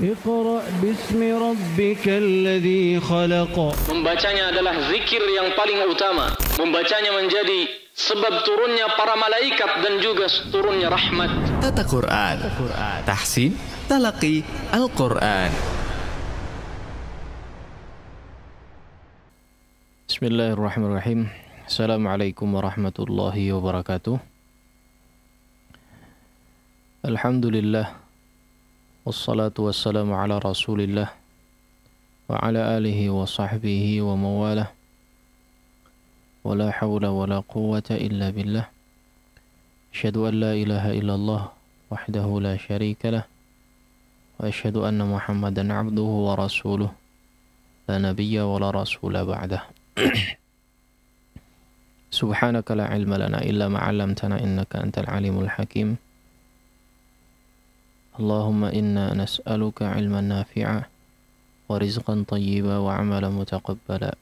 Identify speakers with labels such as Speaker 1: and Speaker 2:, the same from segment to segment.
Speaker 1: Iqra bismi rabbikal ladzi khalaq.
Speaker 2: Membacanya adalah zikir yang paling utama. Membacanya menjadi sebab turunnya para malaikat dan juga turunnya rahmat.
Speaker 3: Tata Quran, tahsin, talaqi, Al-Quran.
Speaker 4: Bismillahirrahmanirrahim. Assalamualaikum warahmatullahi wabarakatuh. Alhamdulillah. Wassalatu wassalamu ala rasulillah wa ala alihi wa sahbihi wa mawalah. Wa la hawla wa la quwwata illa billah. Asyhadu an la ilaha illallah wahdahu la syarika lah. Wa asyhadu anna Muhammadan abduhu wa rasuluh. La nabiyya wa la rasula ba'dah. Subhanaka la ilma lana illa ma 'allamtana innaka antal alimul hakim. Allahumma inna nas'aluka ilman nafi'a wa rizqan tayyiba wa 'amalan mutaqabbala.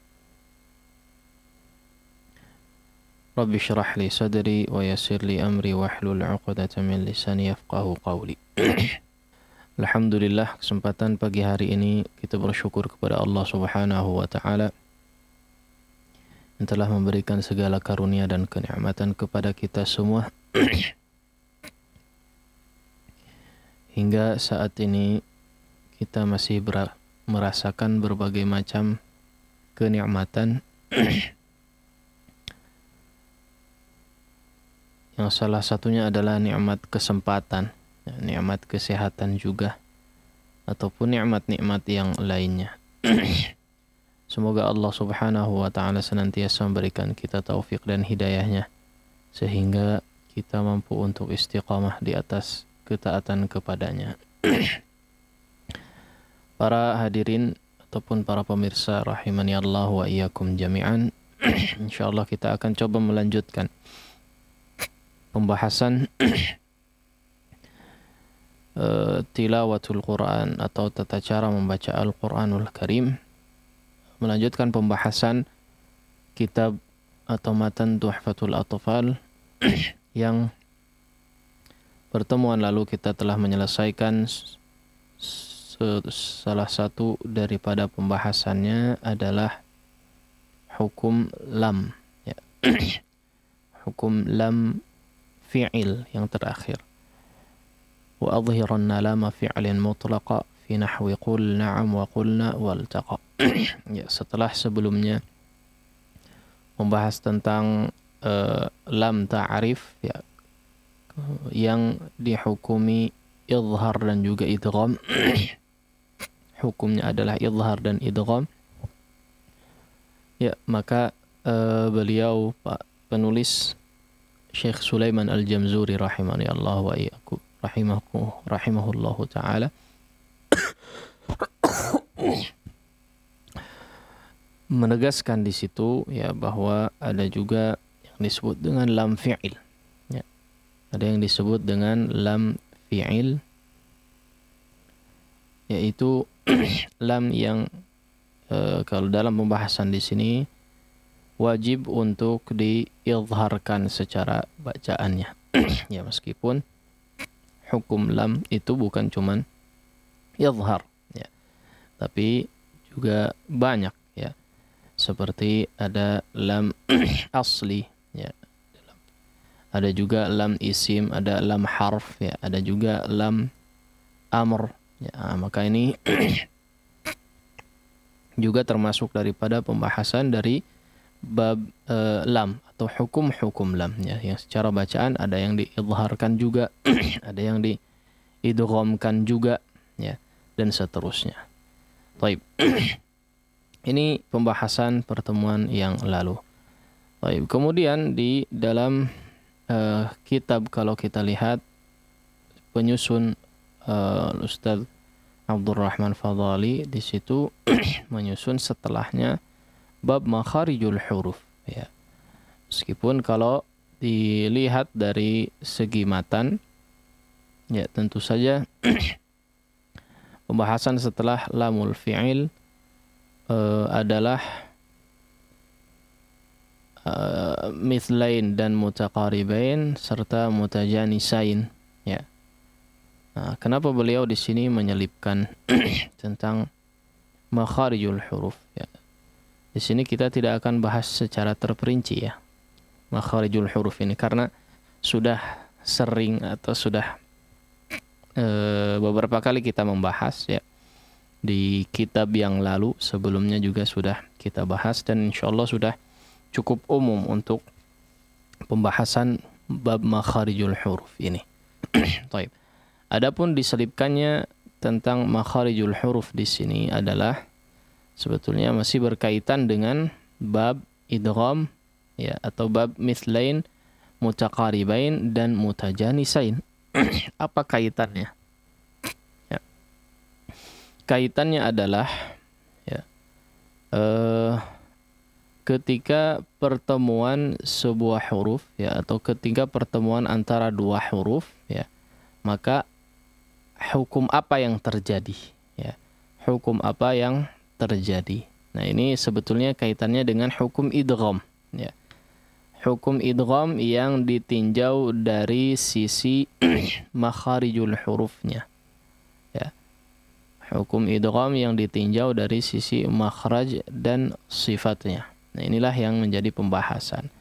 Speaker 4: Rabbi shrah li sadri wa yassir li amri wahlul 'uqdatam min lisani yafqahu qawli. Alhamdulillah, kesempatan pagi hari ini kita bersyukur kepada Allah Subhanahu wa taala yang telah memberikan segala karunia dan kenikmatan kepada kita semua. Hingga saat ini kita masih merasakan berbagai macam kenikmatan yang salah satunya adalah nikmat kesempatan, nikmat kesehatan juga, ataupun nikmat-nikmat yang lainnya. Semoga Allah Subhanahu wa taala senantiasa memberikan kita taufik dan hidayahnya sehingga kita mampu untuk istiqamah di atas ketaatan kepadanya. Para hadirin ataupun para pemirsa rahimani Allah wa iyyakum jami'an. Insyaallah kita akan coba melanjutkan pembahasan tilawatul Quran atau tata cara membaca Al-Quranul Karim. Melanjutkan pembahasan kitab atau matan Tuhfatul Atfal yang pertemuan lalu kita telah menyelesaikan salah satu daripada pembahasannya adalah hukum lam, ya. Hukum lam fi'il yang terakhir. Wa adhiranna lama fi'lin mutlaqa fi nahwi qul na'am wa qulna waltaqa. Ya, setelah sebelumnya membahas tentang lam ta'rif, ya, yang dihukumi idhar dan juga idgham. Hukumnya adalah idhar dan idgham. Ya, maka beliau Pak penulis Syekh Sulaiman Al-Jamzuri rahimani Allah wa iyyakum rahimahullahu taala menegaskan di situ, ya, bahwa ada juga yang disebut dengan lam fi'il. Ada yang disebut dengan lam fi'il, yaitu lam yang kalau dalam pembahasan di sini wajib untuk diizharkan secara bacaannya. Ya, meskipun hukum lam itu bukan cuman izhar, ya, tapi juga banyak, ya. Seperti ada lam asli, ya. Ada juga lam isim, ada lam harf, ya, ada juga lam amr, ya. Maka ini juga termasuk daripada pembahasan dari bab lam atau hukum-hukum lam, ya, yang secara bacaan ada yang diizharkan juga, ada yang diidghamkan juga, ya, dan seterusnya. Baik. Ini pembahasan pertemuan yang lalu. Baik. Kemudian di dalam kitab, kalau kita lihat penyusun Ustaz Abdurrahman Fadhali di situ menyusun setelahnya bab makharijul huruf, ya. Meskipun kalau dilihat dari segi matan, ya, tentu saja pembahasan setelah lamul fi'il adalah mithlain dan mutaqaribain serta mutajanisain, ya. Nah, kenapa beliau di sini menyelipkan tentang makharijul huruf ya. Di sini kita tidak akan bahas secara terperinci ya makharijul huruf ini karena sudah sering atau sudah beberapa kali kita membahas ya di kitab yang lalu, sebelumnya juga sudah kita bahas dan insyaallah sudah cukup umum untuk pembahasan bab makharijul huruf ini. Baik. Adapun diselipkannya tentang makharijul huruf di sini adalah sebetulnya masih berkaitan dengan bab idgham ya atau bab mithlain, mutaqaribain dan mutajanisain. Apa kaitannya? Ya. Kaitannya adalah ya, ketika pertemuan sebuah huruf ya atau ketika pertemuan antara dua huruf ya, maka hukum apa yang terjadi ya, hukum apa yang terjadi. Nah, ini sebetulnya kaitannya dengan hukum idgham ya, hukum idgham yang ditinjau dari sisi makharijul hurufnya ya, hukum idgham yang ditinjau dari sisi makhraj dan sifatnya. Nah, inilah yang menjadi pembahasan.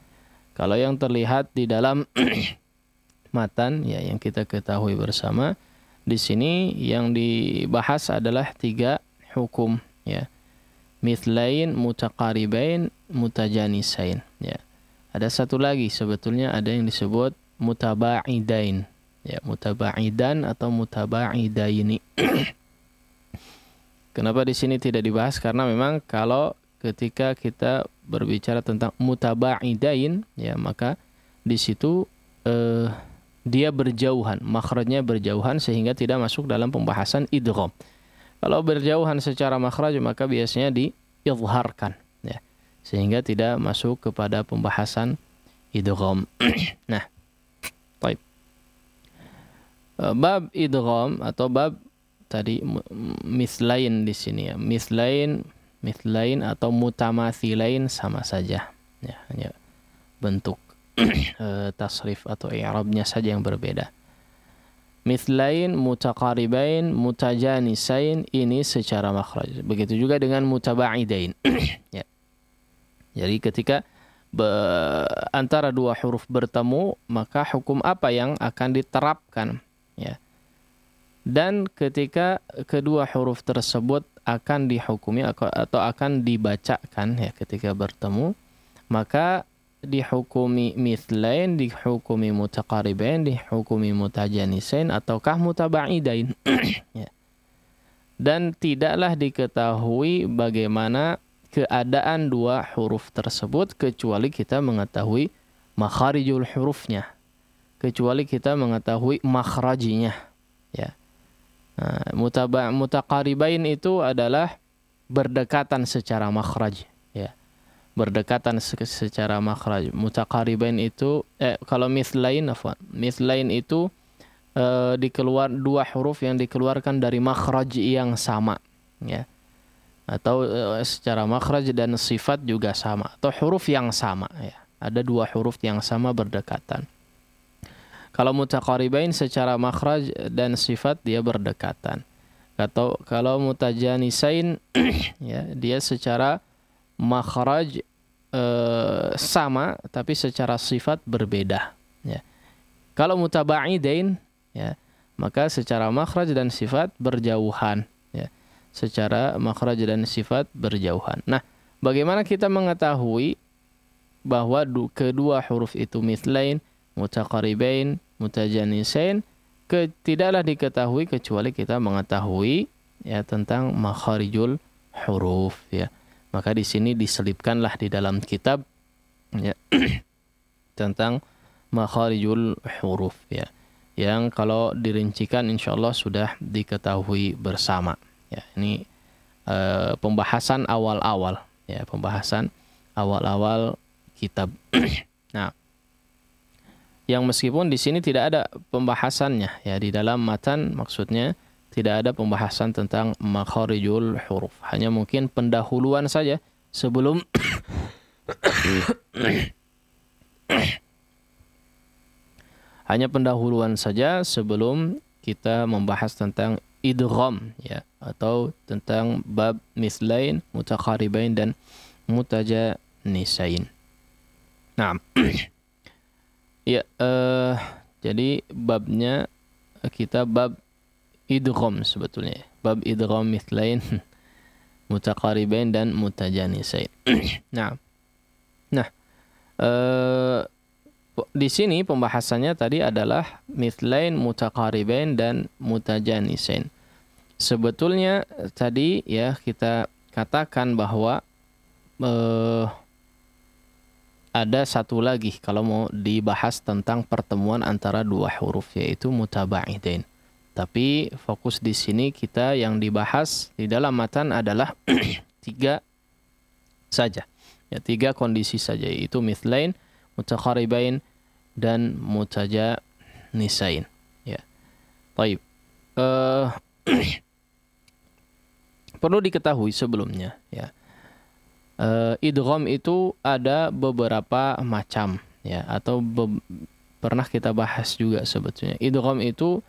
Speaker 4: Kalau yang terlihat di dalam matan ya yang kita ketahui bersama, di sini yang dibahas adalah 3 hukum ya. Mithlain, mutaqaribain, mutajanisain ya. Ada satu lagi sebetulnya ada yang disebut mutabaidain ya, mutabaidan atau mutabaidaini. Kenapa di sini tidak dibahas? Karena memang kalau ketika kita berbicara tentang mutabaidain ya, maka di situ dia berjauhan, makhrajnya berjauhan sehingga tidak masuk dalam pembahasan idgham. Kalau berjauhan secara makhraj maka biasanya diizharkan ya, sehingga tidak masuk kepada pembahasan idgham. Nah, baik. Bab idgham atau bab tadi mithlain di sini ya. Mithlain atau mutamathilain sama saja ya, hanya bentuk tasrif atau i'rabnya saja yang berbeda. Mithlain, mutaqaribain, mutajanisain ini secara makhraj. Begitu juga dengan mutabaidain. Ya. Jadi ketika antara dua huruf bertemu, maka hukum apa yang akan diterapkan ya. Dan ketika kedua huruf tersebut akan dihukumi atau akan dibacakan ya ketika bertemu, maka dihukumi mithlain, dihukumi mutaqaribain, dihukumi mutajanisain ataukah mutabaidain. Ya. Dan tidaklah diketahui bagaimana keadaan dua huruf tersebut kecuali kita mengetahui makharijul hurufnya, kecuali kita mengetahui makhrajinya ya. Nah, mutaqaribain itu adalah berdekatan secara makhraj ya, berdekatan secara makhraj. Mutaqaribain itu kalau mithlain itu dua huruf yang dikeluarkan dari makhraj yang sama ya, atau secara makhraj dan sifat juga sama, atau huruf yang sama ya, ada dua huruf yang sama berdekatan. Kalau mutaqaribain secara makhraj dan sifat dia berdekatan. Atau kalau mutajanisain ya, dia secara makhraj sama tapi secara sifat berbeda ya. Kalau mutabaidain ya, maka secara makhraj dan sifat berjauhan ya. Secara makhraj dan sifat berjauhan. Nah, bagaimana kita mengetahui bahwa kedua huruf itu mithlain, mutaqaribain, mutajanisain? Tidaklah diketahui kecuali kita mengetahui ya tentang makharijul huruf ya. Maka di sini diselipkanlah di dalam kitab ya tentang makharijul huruf ya, yang kalau dirincikan insyaallah sudah diketahui bersama ya. Ini pembahasan awal-awal ya, pembahasan awal-awal kitab. Nah, yang meskipun di sini tidak ada pembahasannya ya, di dalam matan maksudnya tidak ada pembahasan tentang makharijul huruf, hanya mungkin pendahuluan saja sebelum hanya pendahuluan saja sebelum kita membahas tentang idgham ya, atau tentang bab mithlain, mutaqaribain dan mutajanisain. Nah, ya, jadi babnya kita bab idgham sebetulnya. Bab idgham mithlain, mutaqaribain dan mutajanisain. Nah, di sini pembahasannya tadi adalah mithlain, mutaqaribain dan mutajanisain. Sebetulnya tadi ya kita katakan bahwa ada satu lagi kalau mau dibahas tentang pertemuan antara dua huruf, yaitu mutabaidain. Tapi fokus di sini kita yang dibahas di dalam matan adalah tiga saja. Ya, tiga kondisi saja, yaitu mithlain, mutaqaribain dan mutajanisain. Ya. Baik. Perlu diketahui sebelumnya ya. Idgham itu ada beberapa macam ya, atau pernah kita bahas juga sebetulnya. Idgham itu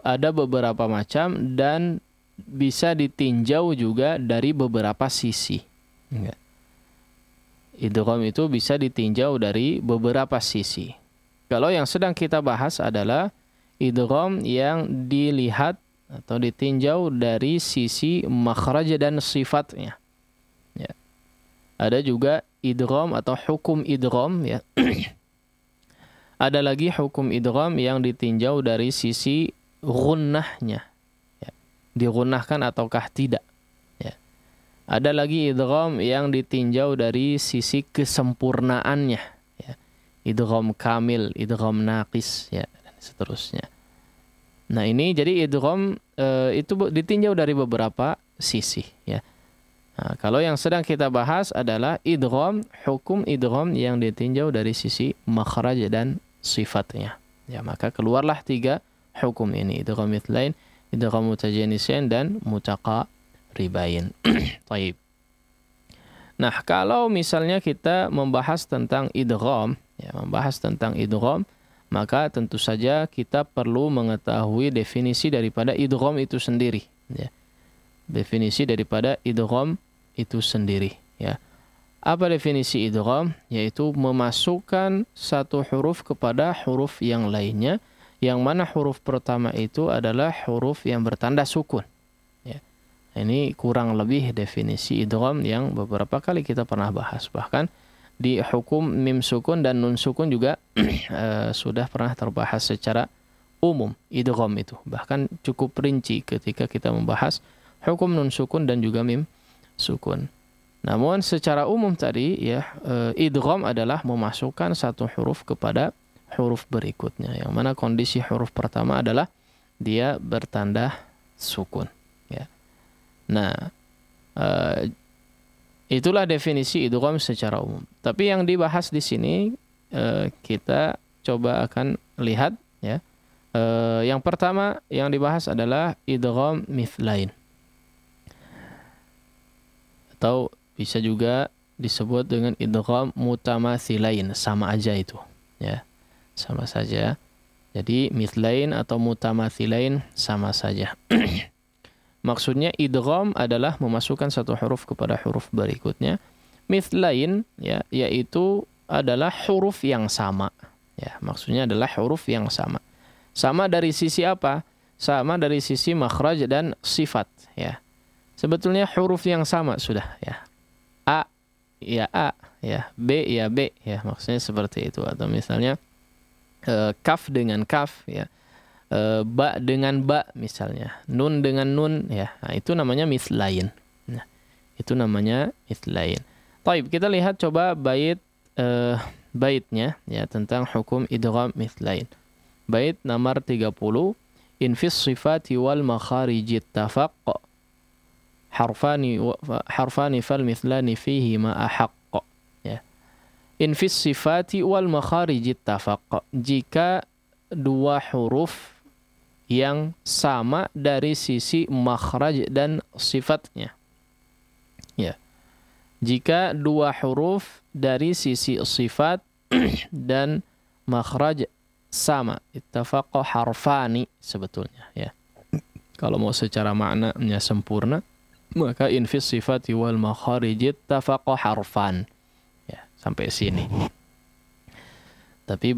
Speaker 4: ada beberapa macam dan bisa ditinjau juga dari beberapa sisi. Ya. Idgham itu bisa ditinjau dari beberapa sisi. Kalau yang sedang kita bahas adalah idgham yang dilihat atau ditinjau dari sisi makhraj dan sifatnya. Ya. Ada juga idgham atau hukum idgham ya. Ada lagi hukum idgham yang ditinjau dari sisi gunnahnya. Ya. Digunnahkan ataukah tidak. Ya. Ada lagi idgham yang ditinjau dari sisi kesempurnaannya. Ya. Idgham kamil, idgham naqis ya, dan seterusnya. Nah ini jadi idgham itu ditinjau dari beberapa sisi ya. Nah, kalau yang sedang kita bahas adalah idgham, hukum idgham yang ditinjau dari sisi makhraj dan sifatnya. Ya, maka keluarlah tiga hukum ini, idgham mithlain, idgham mutajanisain dan mutaqaribain. Baik. Nah, kalau misalnya kita membahas tentang idgham, ya, maka tentu saja kita perlu mengetahui definisi daripada idgham itu sendiri ya. Definisi daripada idgham itu sendiri ya. Apa definisi idgham? Yaitu memasukkan satu huruf kepada huruf yang lainnya, yang mana huruf pertama itu adalah huruf yang bertanda sukun ya. Ini kurang lebih definisi idgham yang beberapa kali kita pernah bahas. Bahkan di hukum mim sukun dan nun sukun juga sudah pernah terbahas secara umum idgham itu. Bahkan cukup rinci ketika kita membahas hukum nun sukun dan juga mim sukun. Namun secara umum tadi ya, idgham adalah memasukkan satu huruf kepada huruf berikutnya, yang mana kondisi huruf pertama adalah dia bertanda sukun ya. Nah, itulah definisi idgham secara umum. Tapi yang dibahas di sini kita coba akan lihat ya. Yang pertama yang dibahas adalah idgham mithlain, atau bisa juga disebut dengan idgham mutamathilain, sama aja itu ya. Sama saja. Jadi mithlain atau mutamathilain sama saja. Maksudnya idgham adalah memasukkan satu huruf kepada huruf berikutnya. Mithlain ya, yaitu adalah huruf yang sama. Ya, maksudnya adalah huruf yang sama. Sama dari sisi apa? Sama dari sisi makhraj dan sifat ya. Sebetulnya huruf yang sama sudah ya. A ya A ya, B ya B ya, maksudnya seperti itu. Atau misalnya kaf dengan kaf ya. Ba dengan ba misalnya, nun dengan nun ya. Nah, itu namanya mithlain. Nah, itu namanya mithlain. Baik, kita lihat coba baitnya ya tentang hukum idgham mithlain. Bait nomor 30. In fis sifati wal makharij ittafaq harfani fal mithlani fihi ma ahaq ya. In fis sifati wal makharij ittafaq, jika dua huruf yang sama dari sisi makhraj dan sifatnya. Ya. Jika dua huruf dari sisi sifat dan makhraj sama. Ittafaqa harfani sebetulnya ya. Kalau mau secara maknanya sempurna, maka in fi sifati wal makharij ittafaqa harfan. Ya, sampai sini. Tapi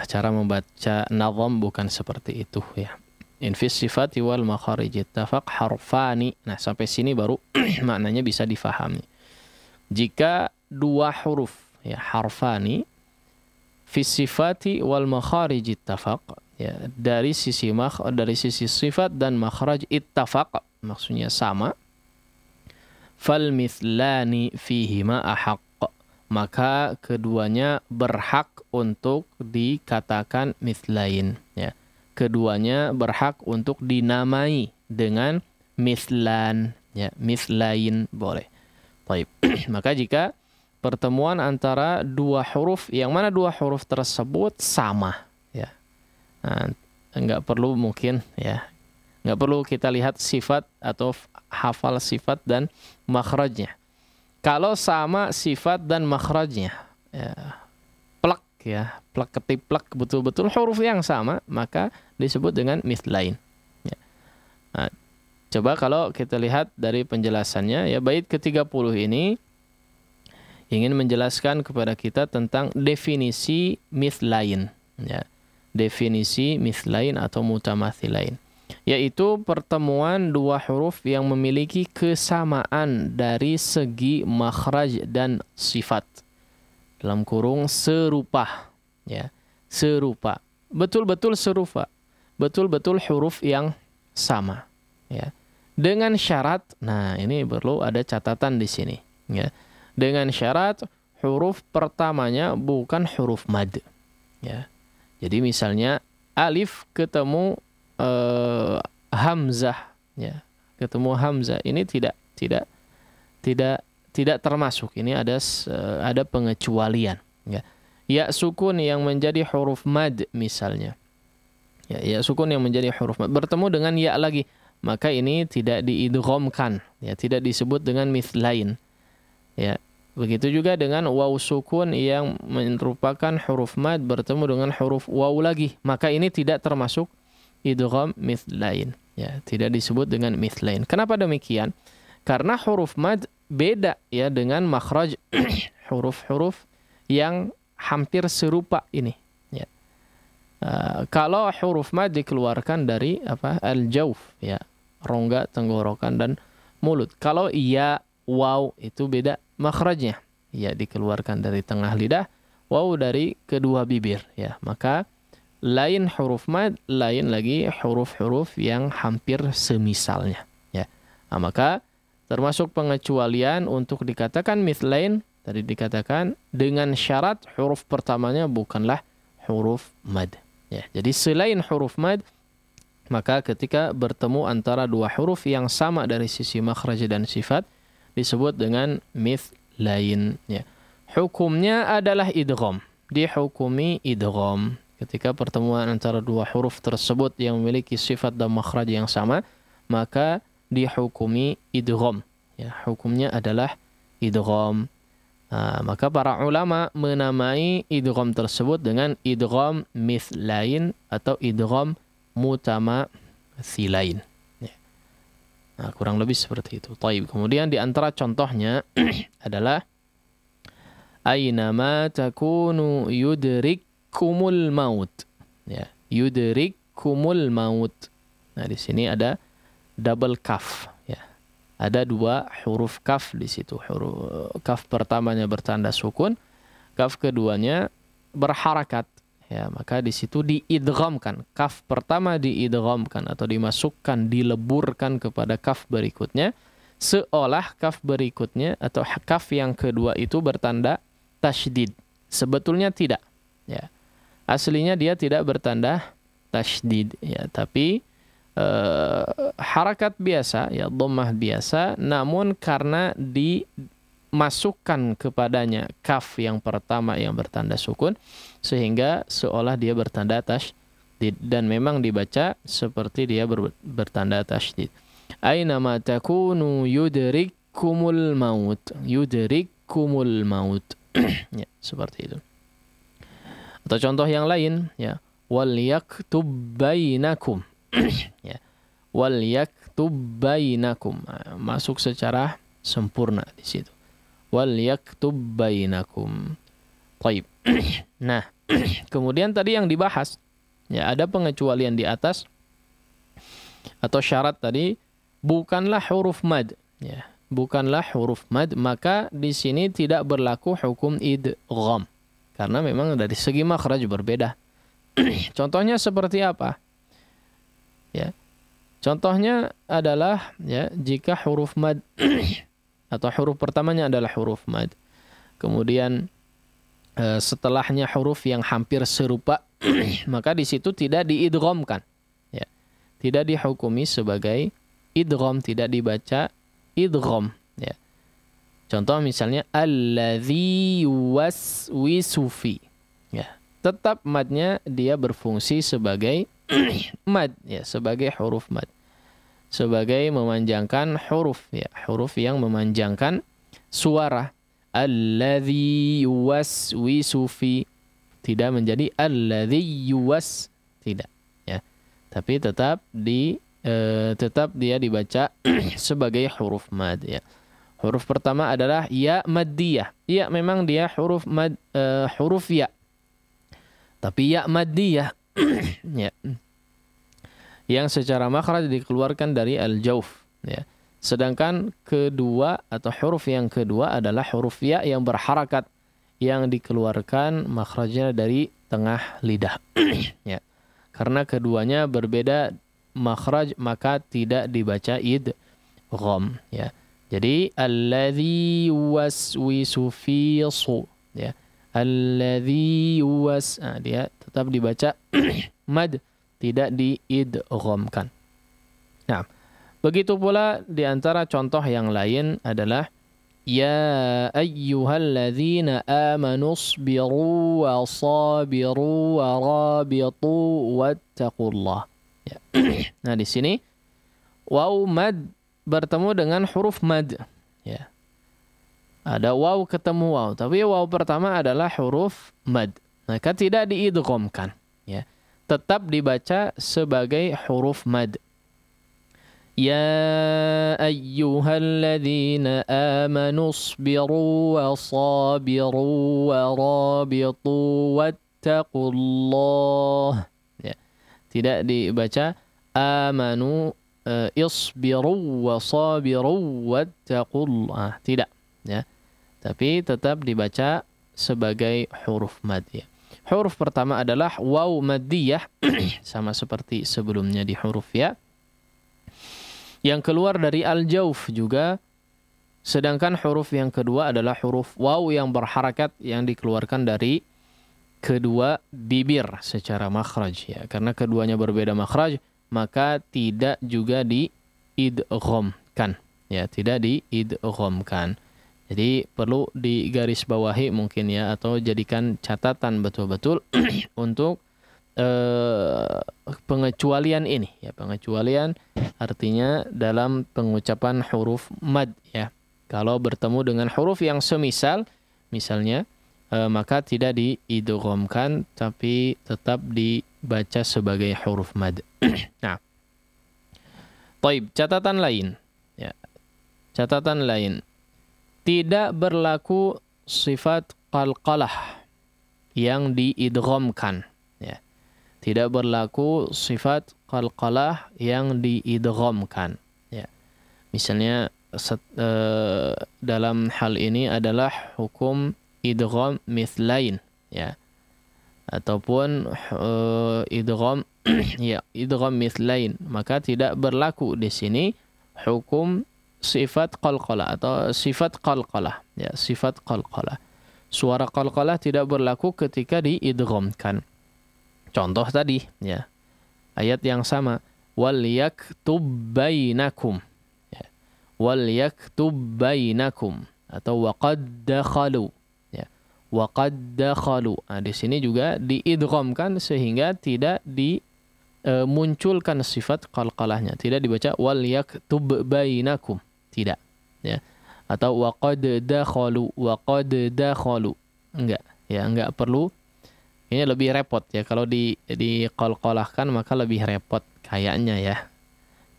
Speaker 4: cara membaca nazam bukan seperti itu ya. In fi sifati wal makharij ittafaq harfani. Nah, sampai sini baru maknanya bisa difahami. Jika dua huruf ya harfani fi sifati wal makharij ittafaq ya, dari sisi sifat dan makhraj ittafaq maksudnya sama, fal mithlani fihima ahaq, maka keduanya berhak untuk dikatakan mithlain ya. Keduanya berhak untuk dinamai dengan mithlan ya, mithlain boleh. Baik. Maka jika pertemuan antara dua huruf yang mana dua huruf tersebut sama ya. Nah, enggak perlu mungkin ya. Enggak perlu kita lihat sifat atau hafal sifat dan makhrajnya. Kalau sama sifat dan makhrajnya ya, plak ya, plak ketiplak betul-betul huruf yang sama, maka disebut dengan mithlain ya. Nah, coba kalau kita lihat dari penjelasannya ya, bait ke-30 ini ingin menjelaskan kepada kita tentang definisi mithlain ya. Definisi mithlain atau mutamathilain, yaitu pertemuan dua huruf yang memiliki kesamaan dari segi makhraj dan sifat. Dalam kurung serupa ya. Serupa. Betul-betul serupa. Betul-betul huruf yang sama ya. Dengan syarat, nah ini perlu ada catatan di sini ya. Dengan syarat huruf pertamanya bukan huruf mad ya. Jadi misalnya alif ketemu hamzah ya, ketemu hamzah ini tidak termasuk. Ini ada pengecualian ya. Ya sukun yang menjadi huruf mad misalnya ya, ya sukun yang menjadi huruf mad bertemu dengan ya lagi, maka ini tidak diidghamkan ya, tidak disebut dengan mithlain ya. Begitu juga dengan waw sukun yang merupakan huruf mad bertemu dengan huruf waw lagi, maka ini tidak termasuk idgham mithlain ya, tidak disebut dengan mithlain. Kenapa demikian? Karena huruf mad beda ya dengan makhraj huruf-huruf yang hampir serupa ini ya. Kalau huruf mad dikeluarkan dari al-jawf ya, rongga, tenggorokan dan mulut. Kalau ya, waw itu beda makhrajnya ya, dikeluarkan dari tengah lidah, waw dari kedua bibir ya. Maka lain huruf mad, lain lagi huruf-huruf yang hampir semisalnya ya. Nah, maka termasuk pengecualian untuk dikatakan mithlain tadi dikatakan dengan syarat huruf pertamanya bukanlah huruf mad ya. Jadi selain huruf mad, maka ketika bertemu antara dua huruf yang sama dari sisi makhraj dan sifat disebut dengan mithlain ya. Hukumnya adalah idgham, dihukumi idgham. Ketika pertemuan antara dua huruf tersebut yang memiliki sifat dan makhraj yang sama, maka dihukumi idgham ya. Hukumnya adalah idgham. Maka para ulama menamai idgham tersebut dengan idgham mithlain atau idgham mutamathilain. Nah, kurang lebih seperti itu. Taib. Kemudian di antara contohnya adalah aynama takunu yudrikkumul maut. Ya, yudrikkumul maut. Nah, di sini ada double kaf ya. Ada dua huruf kaf di situ. Huruf kaf pertamanya bertanda sukun, kaf keduanya berharakat. Ya, maka di situ diidghamkan. Kaf pertama diidghamkan atau dimasukkan, dileburkan kepada kaf berikutnya, seolah kaf berikutnya atau kaf yang kedua itu bertanda tasydid. Sebetulnya tidak. Ya. Aslinya dia tidak bertanda tasydid. Ya, tapi harakat biasa, ya dhammah biasa, namun karena dimasukkan kepadanya kaf yang pertama yang bertanda sukun, sehingga seolah dia bertanda tasydid dan memang dibaca seperti dia bertanda tasydid. Aynama takunu yudrikkumul maut. Yudrikkumul maut. Ya, seperti itu. Atau contoh yang lain, ya, wal yaktub bainakum. Ya. Wal yaktub bainakum. Masuk secara sempurna di situ. Wal yaktub bainakum. Baik. Nah, kemudian tadi yang dibahas, ya, ada pengecualian di atas atau syarat tadi bukanlah huruf mad, ya. Bukanlah huruf mad, maka di sini tidak berlaku hukum idgham. Karena memang dari segi makhraj berbeda. Contohnya seperti apa? Ya. Contohnya adalah, ya, jika huruf mad atau huruf pertamanya adalah huruf mad. Kemudian setelahnya huruf yang hampir serupa, maka di situ tidak diidghamkan. Ya. Tidak dihukumi sebagai idgham, tidak dibaca idgham, ya. Contoh misalnya alladzi yuwaswisu fi, ya, tetap madnya dia berfungsi sebagai mad, ya, sebagai huruf mad, sebagai memanjangkan huruf, ya, huruf yang memanjangkan suara. Alladzi yuwaswisu fi, tidak menjadi alladzi yuwas, tidak, ya, tapi tetap dia dibaca sebagai huruf mad, ya. Huruf pertama adalah ya maddiyah. Ya, memang dia huruf mad, huruf ya. Tapi ya maddiyah, ya, yang secara makhraj dikeluarkan dari al-jauf, ya. Sedangkan kedua atau huruf yang kedua adalah huruf ya yang berharakat, yang dikeluarkan makhrajnya dari tengah lidah. Ya. Karena keduanya berbeda makhraj, maka tidak dibaca idgham, ya. Jadi alladzi yuwaswisu fi su, ya. Alladzi yuwas, dia tetap dibaca mad, tidak diidghamkan. Nah, begitu pula di antara contoh yang lain adalah ya ayyuhalladzina amanu sabiru wa sabiru wa rabitu wattaqullah. Ya. Nah, di sini waw mad bertemu dengan huruf mad, ya. Ada waw ketemu waw, tapi waw pertama adalah huruf mad, maka tidak diidghamkan, ya. Tetap dibaca sebagai huruf mad. Ya ayyuhalladzina amanu sabiru wa sabiru wa rabitu wattaqullah. Ya. Tidak dibaca amanu isbiru wa sabiru wattaqullah, tidak, ya. Tapi tetap dibaca sebagai huruf mad, ya. Huruf pertama adalah waw maddiyah, sama seperti sebelumnya di huruf ya, yang keluar dari al-jauf juga. Sedangkan huruf yang kedua adalah huruf waw yang berharakat, yang dikeluarkan dari kedua bibir secara makhraj, ya. Karena keduanya berbeda makhraj, maka tidak juga diidghamkan, ya, tidak diidghamkan. Jadi perlu digarisbawahi mungkin, ya, atau jadikan catatan betul-betul untuk pengecualian ini, ya. Pengecualian artinya dalam pengucapan huruf mad, ya. Kalau bertemu dengan huruf yang semisal, misalnya, maka tidak diidghamkan, tapi tetap dibaca sebagai huruf mad. Nah, taib, catatan lain, ya. Catatan lain, tidak berlaku sifat qalqalah yang diidghamkan, ya. Tidak berlaku sifat qalqalah yang diidghamkan, ya. Misalnya dalam hal ini adalah hukum idgham mithlain, ya, ataupun idgham ya, idgham mithlain, maka tidak berlaku di sini hukum sifat qalqalah atau sifat qalqalah, ya, sifat qalqalah. Suara qalqalah tidak berlaku ketika diidghamkan. Contoh tadi, ya, ayat yang sama, wal yaktub bainakum, ya. Wal yaktub bainakum, atau waqad dakhalu, ya. Waqad dakhalu. Nah, di sini juga diidghamkan sehingga tidak dimunculkan sifat qalqalahnya. Tidak dibaca wal yaktub bainakum, tidak, ya. Atau waqad dakhalu, waqad dakhalu. Enggak, ya, enggak perlu Ini lebih repot ya, kalau diqalqalahkan maka lebih repot kayaknya ya.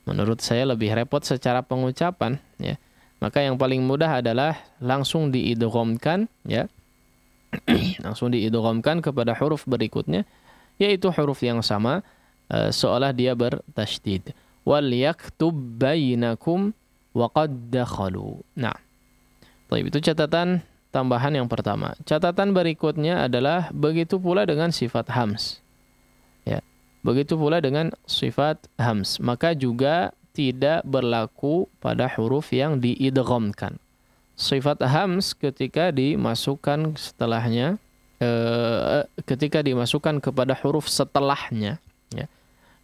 Speaker 4: Menurut saya lebih repot secara pengucapan ya. Maka yang paling mudah adalah langsung diidghamkan ya. Langsung diidghamkan kepada huruf berikutnya, yaitu huruf yang sama seolah dia bertasydid. Wal yaktub bainakum wa qad dakhalu. Nah, baik, itu catatan tambahan yang pertama. Catatan berikutnya adalah begitu pula dengan sifat hams. Ya. Begitu pula dengan sifat hams, maka juga tidak berlaku pada huruf yang diidghamkan. Sifat hams ketika dimasukkan setelahnya, ketika dimasukkan kepada huruf setelahnya, ya,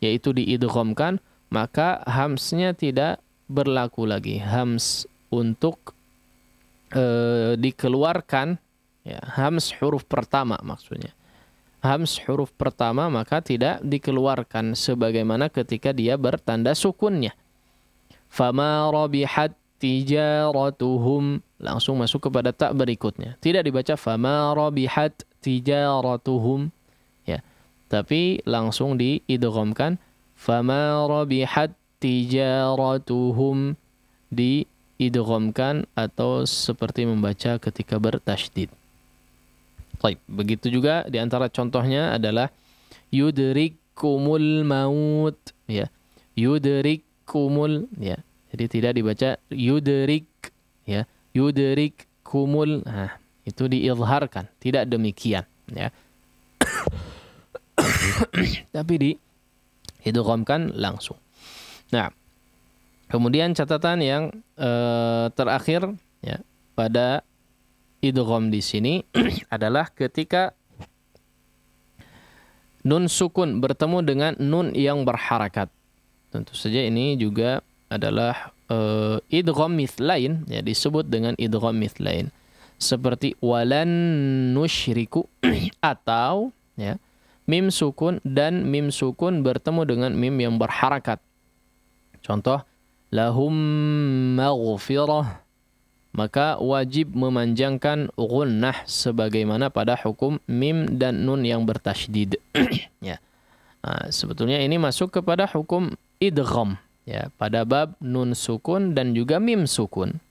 Speaker 4: yaitu diidghamkan, maka hamsnya tidak berlaku lagi. Hams untuk dikeluarkan, ya, hams huruf pertama maksudnya. Hams huruf pertama maka tidak dikeluarkan sebagaimana ketika dia bertanda sukunnya. Fama rabihat tijaratuhum, langsung masuk kepada tak berikutnya. Tidak dibaca fama rabihat tijaratuhum, ya, tapi langsung diidghamkan fama rabihat tijaratuhum, diidghamkan atau seperti membaca ketika bertasydid. Baik, begitu juga di antara contohnya adalah yudrikumul maut, ya. Yudrikumul, ya. Jadi tidak dibaca yudrik, ya. Yudrikumul. Nah, itu diizharkan, tidak demikian, ya. Tapi diidghamkan langsung. Nah, kemudian catatan yang terakhir ya pada idgham di sini adalah ketika nun sukun bertemu dengan nun yang berharakat. Tentu saja ini juga adalah idgham mithlain, ya, disebut dengan idgham mithlain. Seperti walan nusyriku atau ya mim sukun dan mim sukun bertemu dengan mim yang berharakat. Contoh lahum maghfirah, maka wajib memanjangkan gunnah sebagaimana pada hukum mim dan nun yang bertasydid. Ya. Nah, sebetulnya ini masuk kepada hukum idgham, ya, pada bab nun sukun dan juga mim sukun.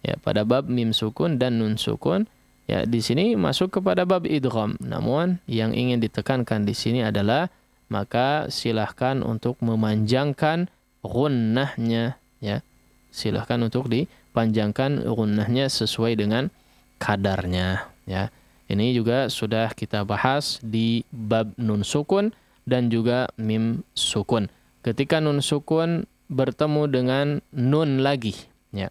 Speaker 4: Ya, pada bab mim sukun dan nun sukun, ya, di sini masuk kepada bab idgham. Namun yang ingin ditekankan di sini adalah maka silahkan untuk memanjangkan gunnahnya, ya. Silahkan untuk dipanjangkan gunnahnya sesuai dengan kadarnya, ya. Ini juga sudah kita bahas di bab nun sukun dan juga mim sukun. Ketika nun sukun bertemu dengan nun lagi, ya,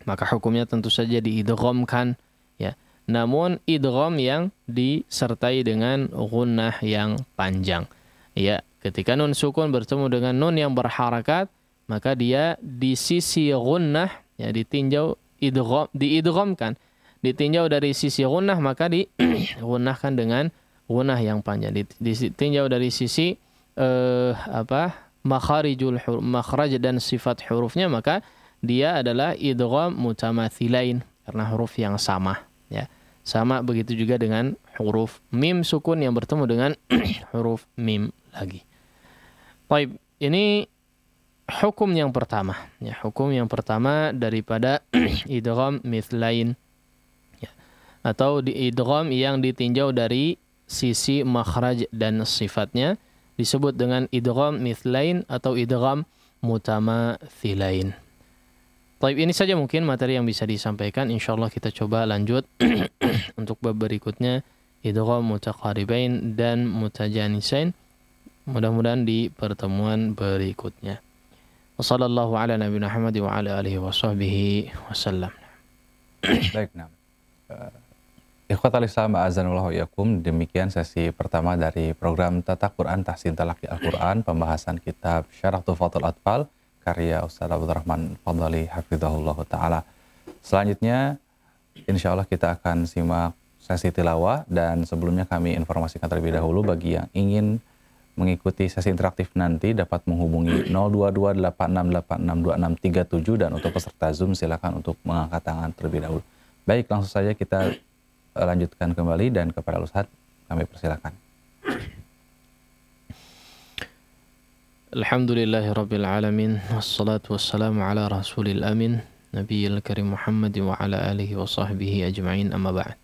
Speaker 4: maka hukumnya tentu saja diidghamkan, ya. Namun idgham yang disertai dengan gunnah yang panjang. Ya, ketika nun sukun bertemu dengan nun yang berharakat, maka dia di sisi gunnah, ya, diidghamkan, ditinjau dari sisi gunnah maka digunnahkan dengan gunnah yang panjang. Ditinjau dari sisi makhraj dan sifat hurufnya, maka dia adalah idgham mutamathilain karena huruf yang sama, ya. Sama begitu juga dengan huruf mim sukun yang bertemu dengan huruf mim lagi. Baik, ini hukum yang pertama, ya, hukum yang pertama daripada idgham mithlain, ya, atau idgham yang ditinjau dari sisi makhraj dan sifatnya disebut dengan idgham mithlain atau idgham mutamathilain. Baik, ini saja mungkin materi yang bisa disampaikan. Insyaallah kita coba lanjut untuk bab berikutnya idgham mutaqaribain dan mutajanisain. Mudah-mudahan di pertemuan berikutnya. Wassallallahu ala nabiyina Muhammad wa ala alihi wa sahbihi wasallam.
Speaker 5: Baik, nah. Ikhwatal Islam a'azanullah wa iyyakum, demikian sesi pertama dari program Tata Quran Tahsin Talaqi Al-Quran, pembahasan kitab Syarah Tuhfatul Atfal karya Ustaz Abdul Rahman Fadhali hafizahullah taala. Selanjutnya insyaallah kita akan simak sesi tilawah, dan sebelumnya kami informasikan terlebih dahulu bagi yang ingin mengikuti sesi interaktif nanti dapat menghubungi 02286862637, dan untuk peserta Zoom silakan untuk mengangkat tangan terlebih dahulu. Baik, langsung saja kita lanjutkan kembali, dan kepada Ustaz Kami persilakan.
Speaker 4: Alhamdulillahirabbil alamin wassalatu wassalamu ala rasulil amin nabiyil karim Muhammad wa ala alihi wa sahbihi ajma'in amma ba'd.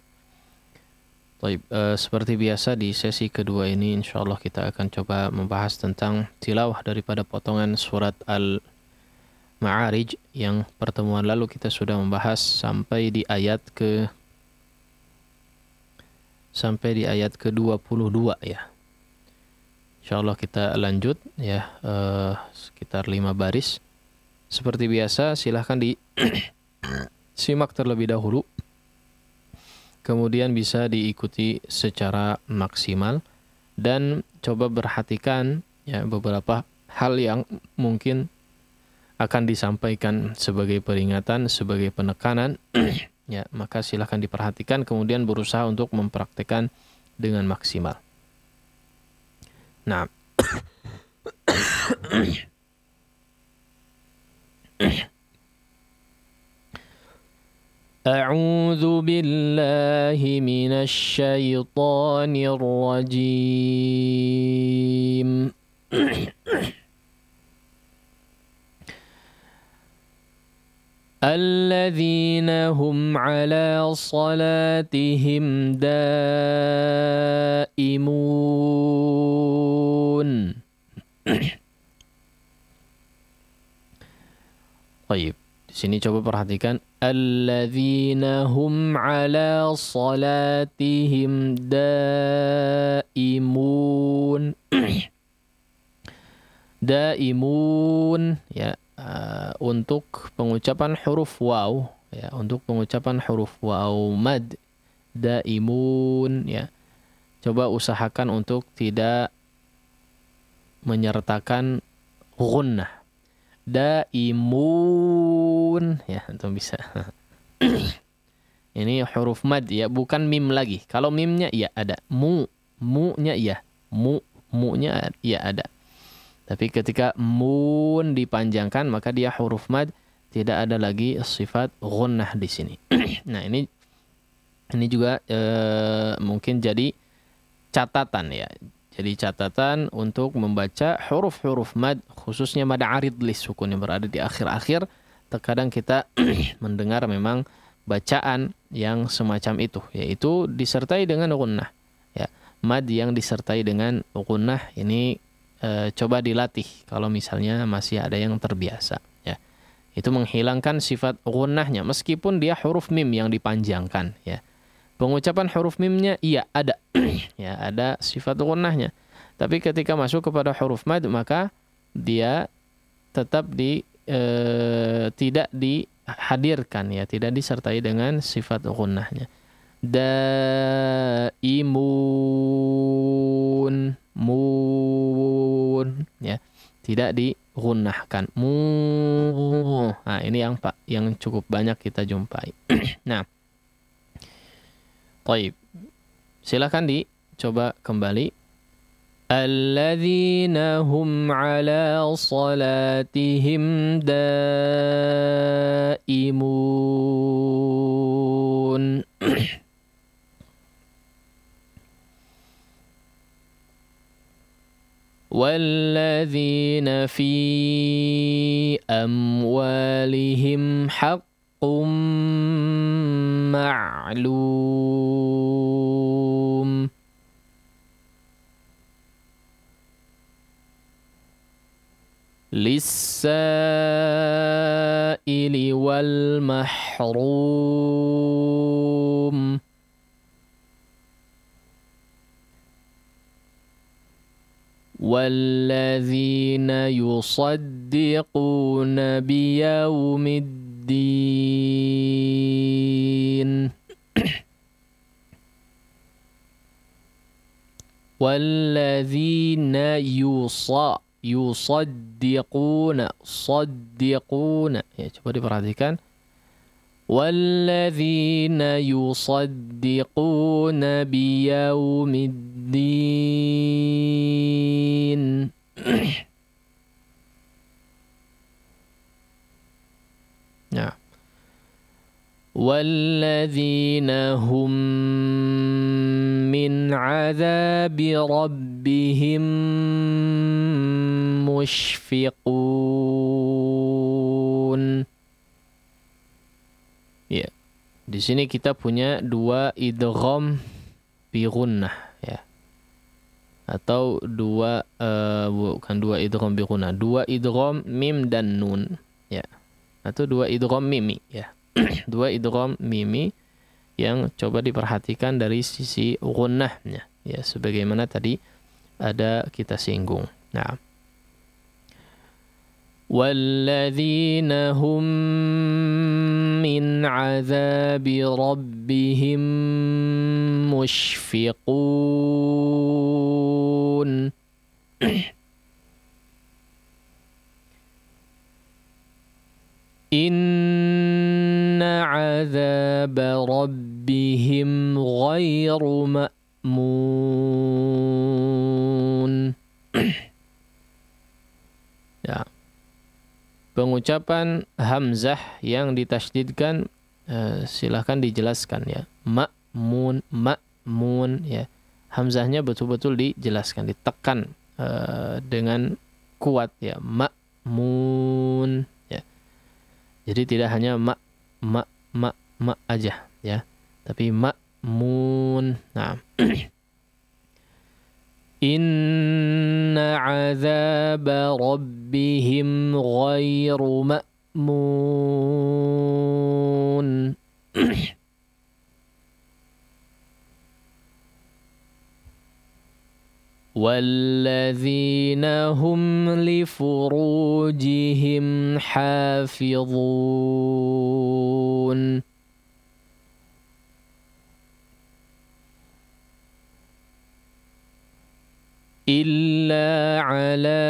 Speaker 4: Baik, seperti biasa di sesi kedua ini insyaallah kita akan coba membahas tentang tilawah daripada potongan surat Al-Ma'arij yang pertemuan lalu kita sudah membahas sampai di ayat ke-22 ya. Insyaallah kita lanjut ya, sekitar 5 baris. Seperti biasa silahkan disimak terlebih dahulu, kemudian bisa diikuti secara maksimal dan coba perhatikan ya beberapa hal yang mungkin akan disampaikan sebagai peringatan, sebagai penekanan ya, maka silahkan diperhatikan kemudian berusaha untuk mempraktikkan dengan maksimal. Nah, A'udzu billahi minasy syaithanir rajim. Alladzina hum ala salatihim daimun. Baik, di sini coba perhatikan alladzina hum ala salatihim daimun. Daimun ya, untuk pengucapan huruf waw ya, untuk pengucapan huruf waw mad daimun ya, coba usahakan untuk tidak menyertakan gunnah. Daimun ya, antum bisa. Ini huruf mad ya, bukan mim lagi. Kalau mimnya ya ada, mu-nya ya, mu-nya ya ada. Tapi ketika mun dipanjangkan maka dia huruf mad, tidak ada lagi sifat gunnah di sini. Nah, ini juga mungkin jadi catatan ya. Jadi catatan untuk membaca huruf-huruf mad, khususnya mad arid lis sukun yang berada di akhir-akhir. Terkadang kita mendengar memang bacaan yang semacam itu, yaitu disertai dengan gunnah. Ya, mad yang disertai dengan gunnah ini coba dilatih kalau misalnya masih ada yang terbiasa. Ya, itu menghilangkan sifat gunnahnya meskipun dia huruf mim yang dipanjangkan. Ya. Pengucapan huruf mimnya iya ada, ya ada sifat gunnahnya. Tapi ketika masuk kepada huruf mad maka dia tetap tidak dihadirkan ya, tidak disertai dengan sifat gunnahnya. Daimun, mun ya, tidak digunnahkan. Nah, ini yang cukup banyak kita jumpai. Nah, baik, silakan dicoba kembali. Alladzina hum ala salatihim daimun. Walladzina fi amwalihim haqqum ma'lum. Lis-sa'ili wal mahrum. Walladzina yusaddiquna biyaumiddin. Walladzina yusaddiquna, saddiquna. Ya, coba diperhatikan. Walladzina yusaddiquna biyaumiddin. Ya. Walladzina hum min 'adzabi rabbihim mushfiqun. Ya. Di sini kita punya dua idgham bi gunnah ya. Atau bukan dua idgham bi gunnah, dua idgham mim dan nun ya. Atau dua idgham mimi ya. Dua idgham mimi yang coba diperhatikan dari sisi gunnahnya ya, sebagaimana tadi ada kita singgung. Nah, walladzina hum min 'adzabi rabbihim mushfiqun. Inna 'adzaba rabbihim ghairu ma'mun. Ya. Pengucapan hamzah yang ditasydidkan silahkan dijelaskan ya. Ma'mun, ma'mun ya. Hamzahnya betul-betul dijelaskan, ditekan dengan kuat ya. Ma'mun ya. Jadi tidak hanya ma aja ya, tapi ma'mun. Nah. Inna 'adzaba rabbihim ghairu ma'mun. وَالَّذِينَ هُمْ لِفُرُوجِهِمْ حَافِظُونَ إِلَّا عَلَى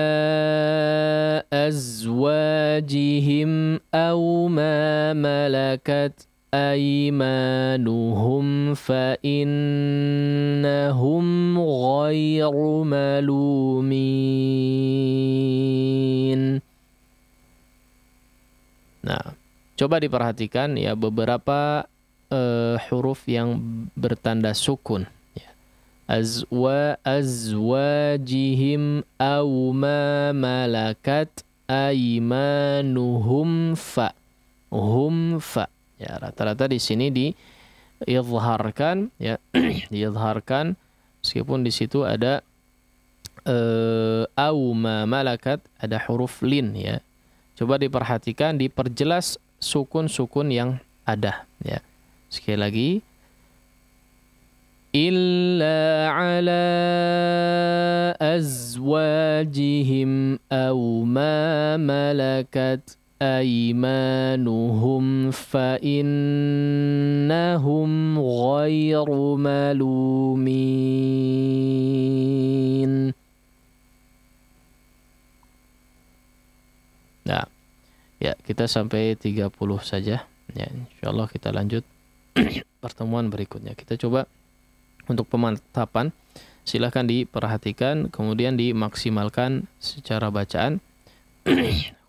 Speaker 4: أَزْوَاجِهِمْ أَوْ مَا مَلَكَتْ أَيْمَانُهُمْ فَإِنَّهُمْ غَيْرُ مَلُومِينَ. Nah, coba diperhatikan ya beberapa huruf yang bertanda sukun. Azwajihim aw ma malakat aymanuhum fa. Hum fa. Ya, rata-rata di sini diizharkan ya, diizharkan meskipun di situ ada aw ma malakat, ada huruf lin ya. Coba diperhatikan, diperjelas sukun-sukun yang ada ya. Sekali lagi, illa ala azwajihim aw ma malakat aymanuhum fa innahum ghairu malumin. Nah, ya kita sampai 30 saja. Ya, insyaallah kita lanjut pertemuan berikutnya. Kita coba untuk pemantapan, silahkan diperhatikan, kemudian dimaksimalkan secara bacaan.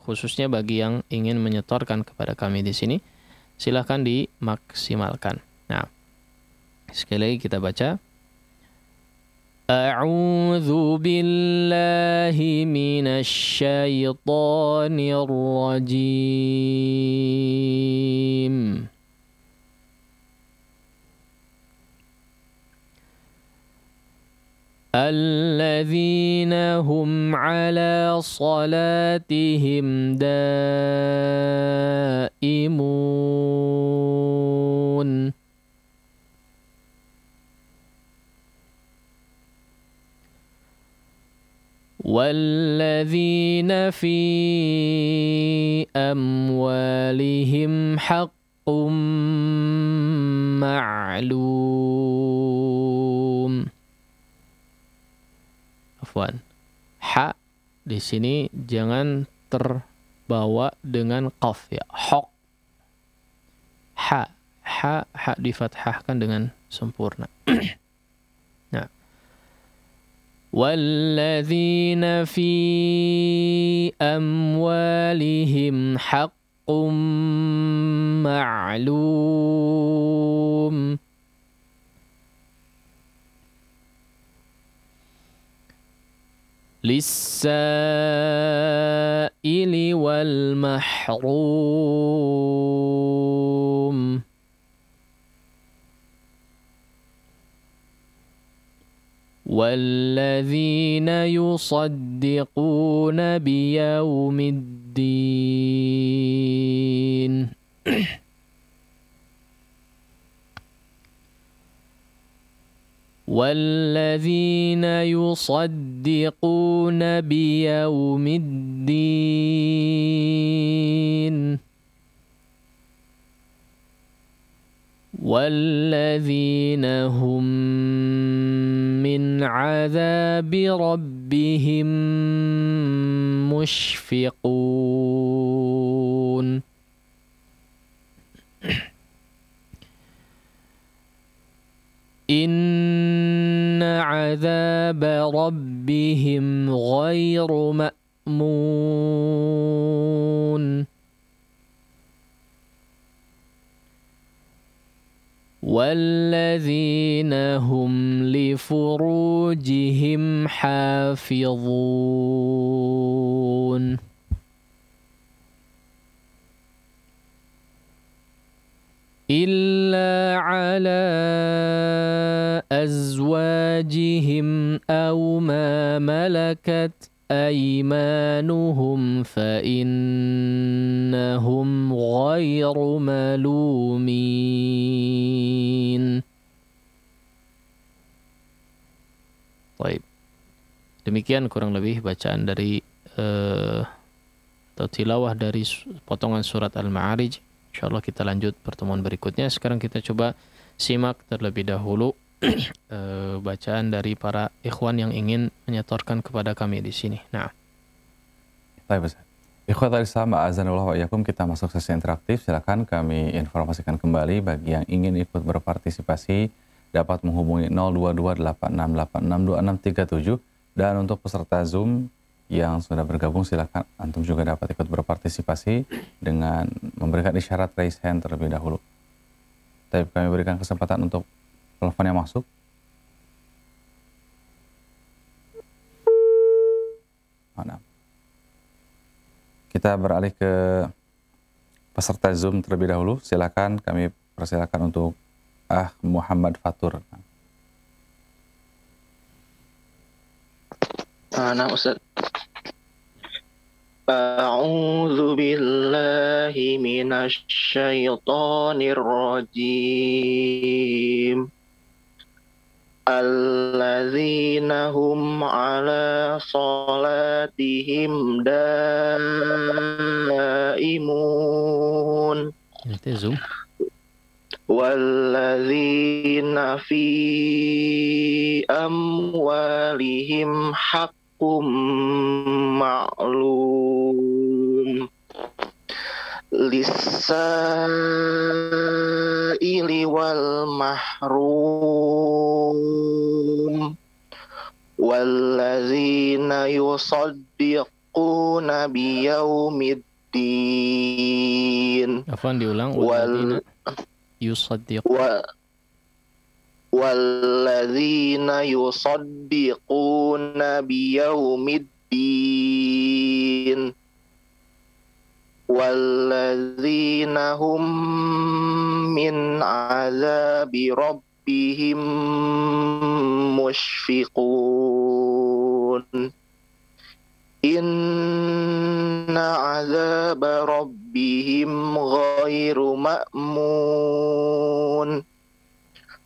Speaker 4: Khususnya bagi yang ingin menyetorkan kepada kami di sini, silahkan dimaksimalkan. Nah, sekali lagi kita baca. A'udzu billahi minasy syaithanir rajim. الذين هم على صلاتهم دائمون والذين في أموالهم حق معلوم. Ha di sini jangan terbawa dengan qaf ya. Haq. Ha difathahkan dengan sempurna. Nah. Walladzina fi amwalihim haqqum ma'lum. للسائل والمحروم والذين يصدقون بيوم الدين والذين يصدقون بيوم الدين والذين هم من عذاب ربهم مشفقون إن عذاب ربهم غير مأمون والذين هم لفروجهم حافظون إلا على أزواجهم أو ما ملكت أيمانهم فإنهم غير ملومين. Baik. Demikian kurang lebih bacaan dari atau tilawah dari potongan surat Al-Ma'arij. Insyaallah kita lanjut pertemuan berikutnya. Sekarang kita coba simak terlebih dahulu bacaan dari para ikhwan yang ingin menyetorkan kepada kami di sini. Nah.
Speaker 5: Baik, Ustaz. Ikhwatal Islam, a'azanallahu wa iyyakum, kita masuk sesi interaktif. Silakan kami informasikan kembali bagi yang ingin ikut berpartisipasi dapat menghubungi 02286862637, dan untuk peserta Zoom yang sudah bergabung silakan antum juga dapat ikut berpartisipasi dengan memberikan isyarat raise hand terlebih dahulu. Tapi kami berikan kesempatan untuk telepon yang masuk. Mana? Kita beralih ke peserta Zoom terlebih dahulu. Silakan, kami persilakan untuk Muhammad Fatur.
Speaker 6: Nah, Ustaz. A'udzu billahi minasy syaithanir rajim. Alladzina hum ala salatihim daimun.
Speaker 4: Itu Zoom.
Speaker 6: Walladzina fi amwalihim haqqum ma'lum lis-sa'ili wal mahrum walladzina yusaddiquna biyaumiddin.
Speaker 4: Afwan, diulang. Walladzina yusaddiq.
Speaker 6: Walladzina yusaddiquna biyaumiddin walladzina hum min azabi rabbihim mushfiqun. Inna azaba rabbihim ghairu ma'mun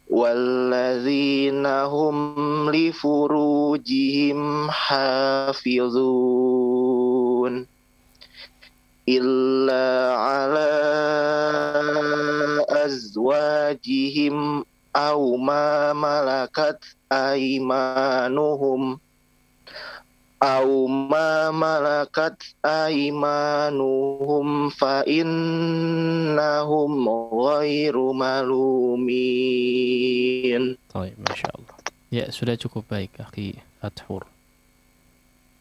Speaker 6: walladzina hum li furujihim hafizun illa ala azwajihim aw ma malakat aymanuhum fa innahum ghairu malumin.
Speaker 4: Baik, Masya Allah. Ya, sudah cukup baik, Akhi Fathur.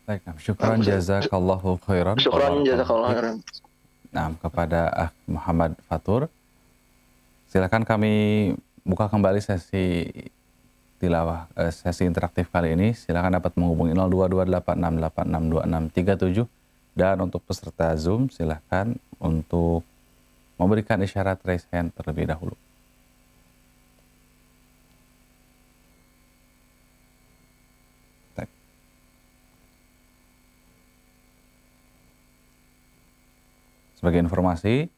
Speaker 5: Baik, syukran jazakallahu khairan.
Speaker 6: Syukran jazakallahu khairan.
Speaker 5: Nah, kepada Muhammad Fatur, silakan kami buka kembali sesi tilawah sesi interaktif kali ini, silakan dapat menghubungi 022868662637, dan untuk peserta Zoom silakan untuk memberikan isyarat raise hand terlebih dahulu. Sebagai informasi,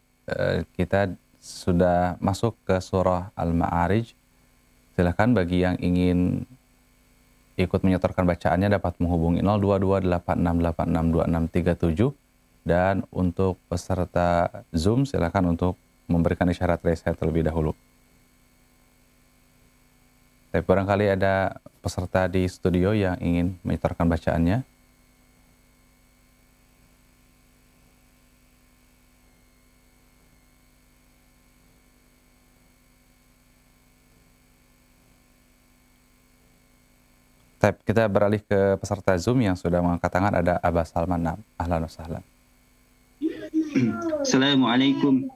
Speaker 5: kita sudah masuk ke surah Al-Ma'arij. Silakan bagi yang ingin ikut menyetorkan bacaannya dapat menghubungi 022868662637, dan untuk peserta Zoom silakan untuk memberikan isyarat raise hand terlebih dahulu. Tapi barangkali ada peserta di studio yang ingin menyetorkan bacaannya. Kita beralih ke peserta Zoom yang sudah mengangkat tangan. Ada Aba Salman. Ahlan wa sahlan.
Speaker 7: Assalamualaikum.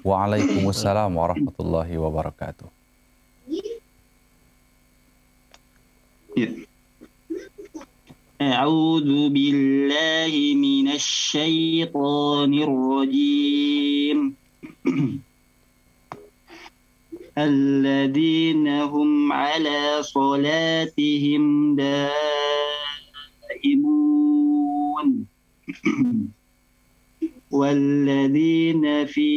Speaker 5: Waalaikumsalam warahmatullahi wabarakatuh.
Speaker 7: Ya. A'udzu billahi minasy syaithanir rajim. الذين هم على صلاتهم دائمون والذين في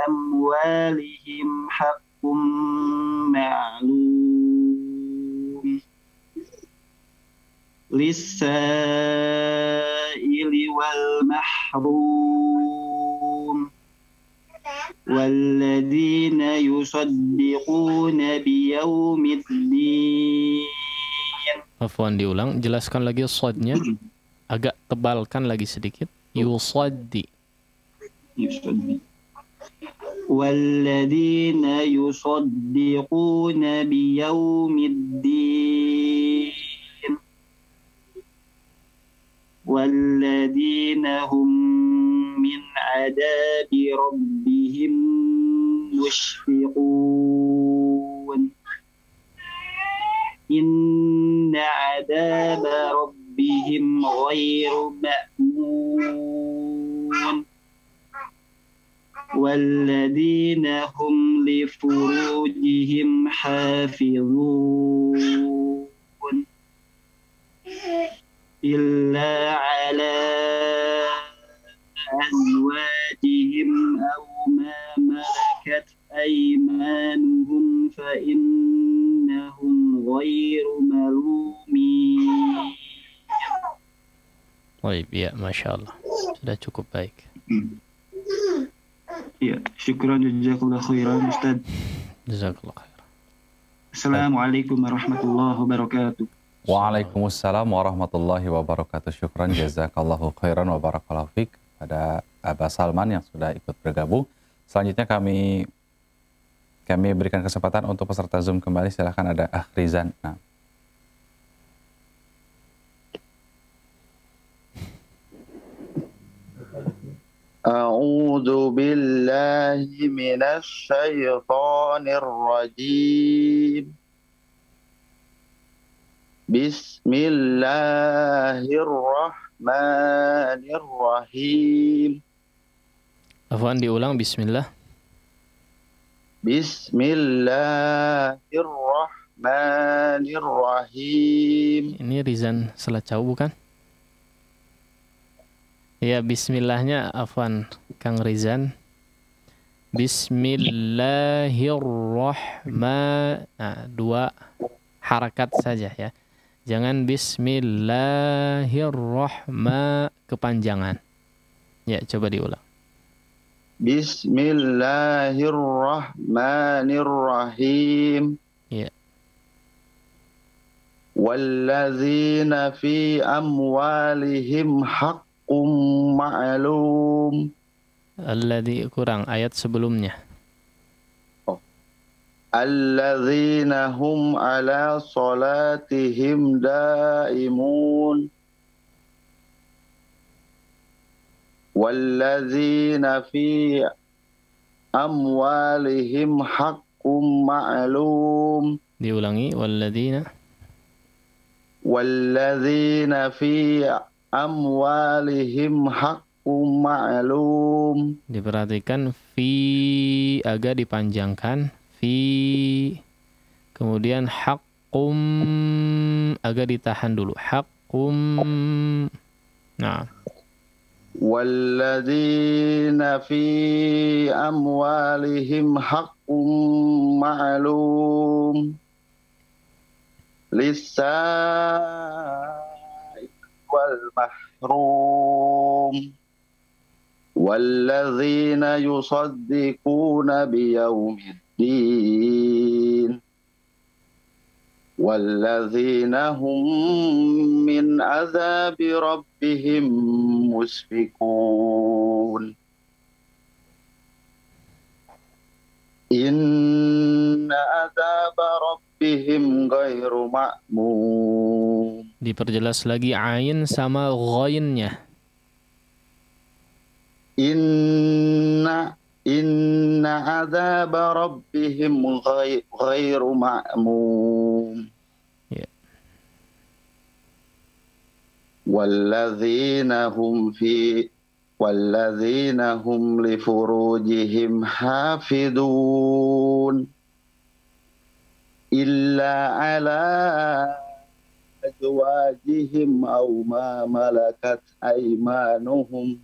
Speaker 7: أموالهم حق معلوم للسائل والمحروم والذين يصدقون بيوم الدين.
Speaker 4: Afwan, diulang, jelaskan lagi shadnya, agak tebalkan lagi sedikit. Yusaddi.
Speaker 7: والذين يصدقون بيوم الدين والذين هم من عذاب ربهم مشفقون إن عذاب ربهم غير مأمون والذين هم لفروجهم حافظون إلا على أزواجهم أو ما ملكت أيمانهم فإنهم غير ملومين.
Speaker 4: Baik, ya, Masya Allah. Sudah cukup baik.
Speaker 7: Ya, syukran jazakallah khairan Ustaz.
Speaker 4: Jazakallah khairan.
Speaker 7: Assalamualaikum warahmatullahi wabarakatuh.
Speaker 5: Waalaikumsalam warahmatullahi wabarakatuh. Syukran jazakallahu khairan wa barakallahu fiik pada Aba Salman yang sudah ikut bergabung. Selanjutnya kami berikan kesempatan untuk peserta Zoom kembali. Silakan, ada Akhrizan. Nah.
Speaker 6: A'udzu billahi minasy syaithanir rajim. Bismillahirrahmanirrahim.
Speaker 4: Afwan, diulang, bismillah.
Speaker 6: Bismillahirrahmanirrahim.
Speaker 4: Ini Rizan Selacau bukan? Ya, bismillahnya afwan Kang Rizan. Bismillahirrahmanirrahim. Nah, 2 harakat saja ya. Jangan bismillahirrahmanirrahim kepanjangan. Ya, coba diulang.
Speaker 6: Bismillahirrahmanirrahim.
Speaker 4: Ya.
Speaker 6: Walladzina fi amwalihim haqqum ma'lum.
Speaker 4: Alladzi, kurang ayat sebelumnya.
Speaker 6: Alladzina hum ala salatihim daimun. Walladzina fi amwalihim haqqum ma'lum.
Speaker 4: Diulangi,
Speaker 6: walladzina fi amwalihim haqqum ma'lum.
Speaker 4: Diperhatikan fi agak dipanjangkan, fi, kemudian haqqum agak ditahan dulu, haqqum. Nah,
Speaker 6: walladzina fi amwalihim haqqum ma'lum lis-sa'i wal mahrum walladzina yusaddiquna biyaumiddin walladzina hum min azabi rabbihim musfiqun. Inna azaba rabbihim ghairu ma'mum.
Speaker 4: diperjelas lagi ain sama ghainnya.
Speaker 6: Inna azaba rabbihim ghairu ma'mum.
Speaker 4: Ya.
Speaker 6: Walladzina hum li furujihim hafidun illa ala azwajihim aw ma malakat aymanuhum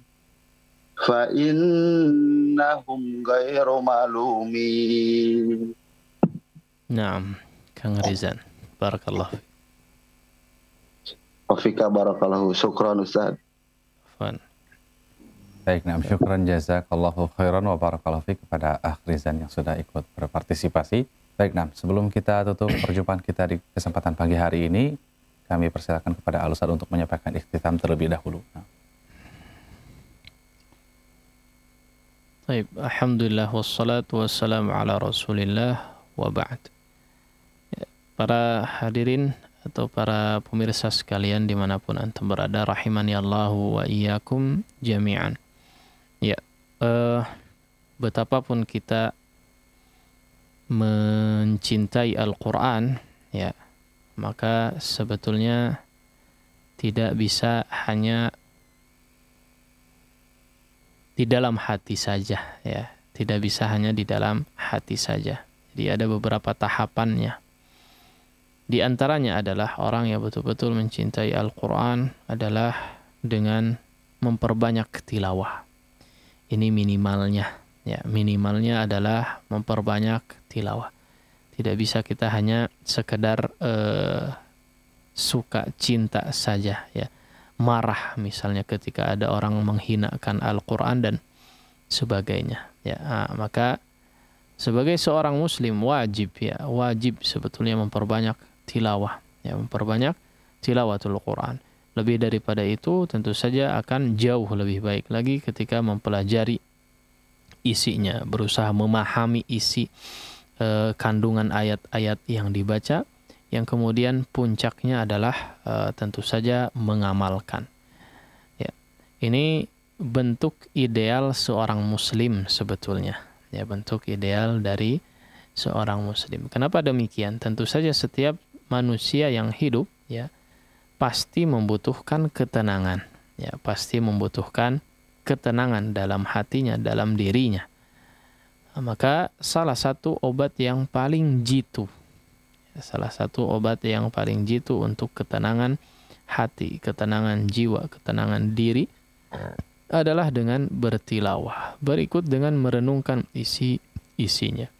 Speaker 6: fa innahum ghairu malumin.
Speaker 4: Naam, Kang Rizan. Barakallah.
Speaker 6: Wafika barakallahu. Syukran Ustaz.
Speaker 4: Afwan.
Speaker 5: Baik, nah, syukran jazakallahu khairan wa barakallahu fiik kepada Akh Rizan yang sudah ikut berpartisipasi. Baik, nah, sebelum kita tutup perjumpaan kita di kesempatan pagi hari ini, kami persilakan kepada Al-Ustaz untuk menyampaikan ikhtitam terlebih dahulu. Nah.
Speaker 4: Baik, alhamdulillah wassalatu wassalamu ala Rasulillah wa ba'd. Para hadirin atau para pemirsa sekalian dimanapun antum berada, rahimani Allahu wa iyyakum jami'an. Ya, betapapun kita mencintai Al-Quran, ya, maka sebetulnya tidak bisa hanya di dalam hati saja, ya, tidak bisa hanya di dalam hati saja. Jadi ada beberapa tahapannya. Di antaranya adalah orang yang betul-betul mencintai Al-Quran adalah dengan memperbanyak tilawah. Ini minimalnya, ya, minimalnya adalah memperbanyak tilawah. Tidak bisa kita hanya sekedar suka cinta saja, ya, marah misalnya ketika ada orang menghinakan Al-Quran dan sebagainya, ya. Maka sebagai seorang muslim wajib sebetulnya memperbanyak tilawah, ya, memperbanyak tilawatul Quran. Lebih daripada itu tentu saja akan jauh lebih baik lagi ketika mempelajari isinya, berusaha memahami isi kandungan ayat-ayat yang dibaca, yang kemudian puncaknya adalah tentu saja mengamalkan. Ya, ini bentuk ideal seorang muslim sebetulnya, ya, bentuk ideal dari seorang muslim. Kenapa demikian? Tentu saja setiap manusia yang hidup, ya, pasti membutuhkan ketenangan, ya, pasti membutuhkan ketenangan dalam hatinya, dalam dirinya. Maka salah satu obat yang paling jitu, salah satu obat yang paling jitu untuk ketenangan hati, ketenangan jiwa, ketenangan diri adalah dengan bertilawah, berikut dengan merenungkan isi-isinya.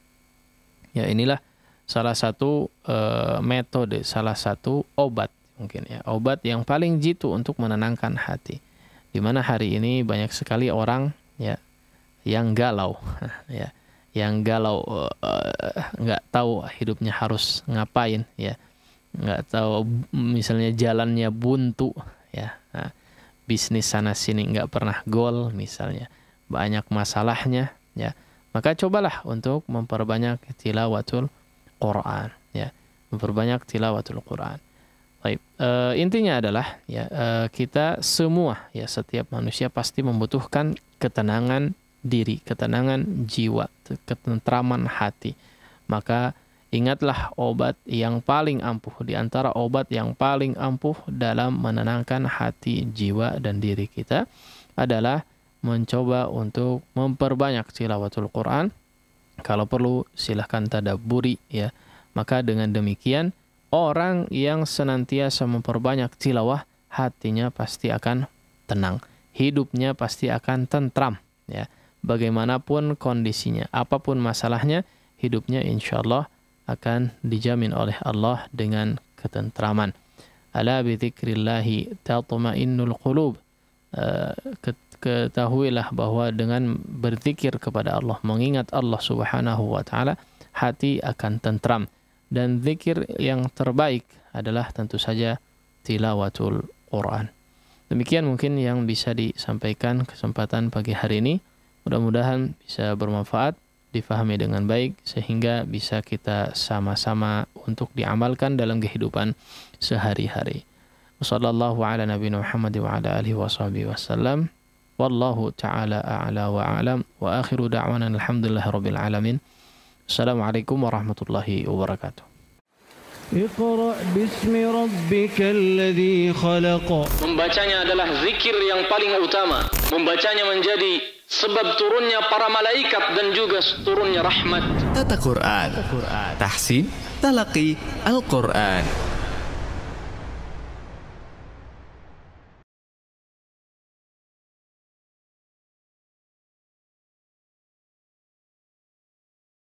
Speaker 4: Ya, inilah salah satu metode, salah satu obat mungkin, ya, obat yang paling jitu untuk menenangkan hati. Di mana hari ini banyak sekali orang, ya, yang galau, ya, yang galau, nggak tahu hidupnya harus ngapain, ya, nggak tahu misalnya jalannya buntu, ya, bisnis sana sini nggak pernah goal misalnya, banyak masalahnya, ya, maka cobalah untuk memperbanyak tilawatul Quran, ya, memperbanyak tilawatul Quran. Baik, intinya adalah, ya, kita semua, ya, setiap manusia pasti membutuhkan ketenangan diri, ketenangan jiwa, ketentraman hati. maka ingatlah obat yang paling ampuh, di antara obat yang paling ampuh dalam menenangkan hati, jiwa, dan diri kita adalah mencoba untuk memperbanyak tilawatul Quran. Kalau perlu silahkan tadabburi ya. Maka dengan demikian orang yang senantiasa memperbanyak tilawah, hatinya pasti akan tenang, hidupnya pasti akan tentram ya. Bagaimanapun kondisinya, apapun masalahnya, hidupnya insyaallah akan dijamin oleh Allah dengan ketentraman. Ala bi dzikrillahi tatma'innul qulub. Ketahuilah bahwa dengan berzikir kepada Allah, mengingat Allah Subhanahu wa taala, hati akan tentram. Dan zikir yang terbaik adalah tentu saja tilawatul Quran. Demikian mungkin yang bisa disampaikan kesempatan pagi hari ini. Mudah-mudahan bisa bermanfaat, difahami dengan baik, sehingga bisa kita sama-sama untuk diamalkan dalam kehidupan sehari-hari. Wassallallahu ala nabiyina Muhammad wa ala alihi wa sahbihi wasallam. Wallahu ta'ala a'la wa a'lam. Wa akhiru da'wana alhamdulillahi rabbil alamin. Assalamualaikum warahmatullahi wabarakatuh.
Speaker 1: Iqra' bismi rabbikal ladzi khalaq.
Speaker 2: Membacanya adalah zikir yang paling utama. Membacanya menjadi sebab turunnya para malaikat dan juga turunnya rahmat.
Speaker 3: Tata Quran, tahsin, talaqi Al-Quran.